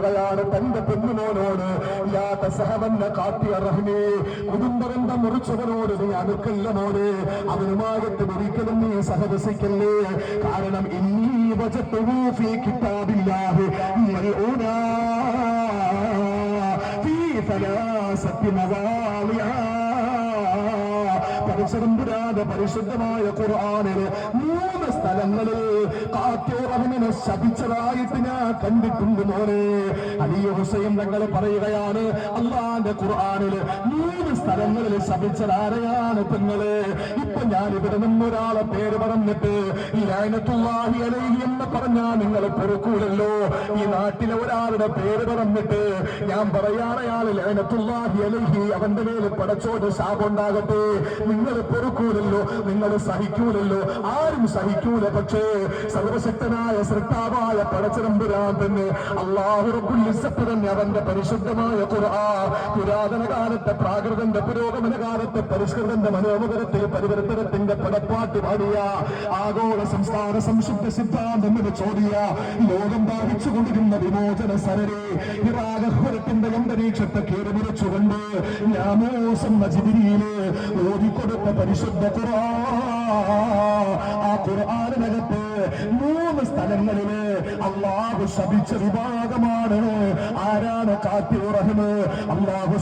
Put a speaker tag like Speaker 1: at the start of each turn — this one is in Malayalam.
Speaker 1: പറയുകയാണ് തന്റെ പെണ്ണുമോനോട്, ലാ തസഹബന്ന ഖാത്തിയ റഹ്മി, കുടുംബബന്ധം മുറിച്ചവനോട് നീ അടുക്കല്ല മോനെ, അവനുമായിട്ട് ഒരിക്കലും നീ സഹവസിക്കല്ലേ. കാരണം ഇന്നീ വജത്തുഹു ഫീ കിതാബില്ലാഹി മൽഊനാ ഫീ സലാസത്തി മവാളിആ. പരിശുദ്ധരായ പരിശുദ്ധമായ ഖുർആനിലെ 3 സ്ഥലങ്ങളിൽ ഖാത്തിയ ശപിച്ചതായിട്ട് ഞാൻ കണ്ടിട്ടുണ്ട് മോനെ. അലി ഹുസൈൻ തങ്ങൾ പറയുകയാണ്, അള്ളാന്റെ ഖുർആനില് 3 സ്ഥലങ്ങളിൽ ശപിച്ചതാരെയാണ് പെങ്ങള്. ഇപ്പൊ ഞാൻ ഇവിടെ നിന്നൊരാളെ പേര് പറഞ്ഞിട്ട് ഈ ലഅനത്തുല്ലാഹി അലൈഹി എന്ന് പറഞ്ഞാൽ നിങ്ങൾ പൊറുക്കൂലല്ലോ. ഈ നാട്ടിലെ ഒരാളുടെ പേര് പറഞ്ഞിട്ട് ഞാൻ പറയാണ് അയാൾ ലഅനത്തുല്ലാഹി അലൈഹി, അവന്റെ മേൽ പടച്ചോന്റെ ശാപമുണ്ടാകട്ടെ. നിങ്ങൾ പൊറുക്കൂലല്ലോ, നിങ്ങൾ സഹിക്കൂലല്ലോ, ആരും സഹിക്കൂല. പക്ഷേ സർവശക്തനായ സൃഷ്ടാവായ പടച്ചതമ്പുരാൻ തന്നെ അല്ലാഹു റബ്ബുൽ ഇസ്സത്ത് തന്നെ അവന്റെ പരിശുദ്ധമായ ഖുർആൻ പുരാതന കാലത്തെ പ്രാകൃതന്റെ പുരോഗമന കാലത്തെ പരിഷ്കൃതന്റെ മനോമുഖരത്തിൽ പരിവർത്തനത്തിന്റെ പടപ്പാട്ട് പാടിയ ആഗോള സംസ്ഥാന സംശുദ്ധ സിദ്ധാന്തം ചോദിയ ലോകം ഭാവിച്ചുകൊണ്ടിരുന്ന വിമോചന സരരെ ഇറാഖത്തിന്റെ അന്തരീക്ഷത്തെ കീറിമുറിച്ചുകൊണ്ട് നാമോസം ജിബ്രീല് ഓതിക്കൊടുത്ത പരിശുദ്ധ ഖുർആൻ, ആ ഖുർആനിനകത്ത് 3 സ്ഥലങ്ങളില് അള്ളാഹു ശപിച്ച വിഭാഗമാണ്. ആരാണ് ഖാത്തിയ റഹ്മ? അള്ളാഹു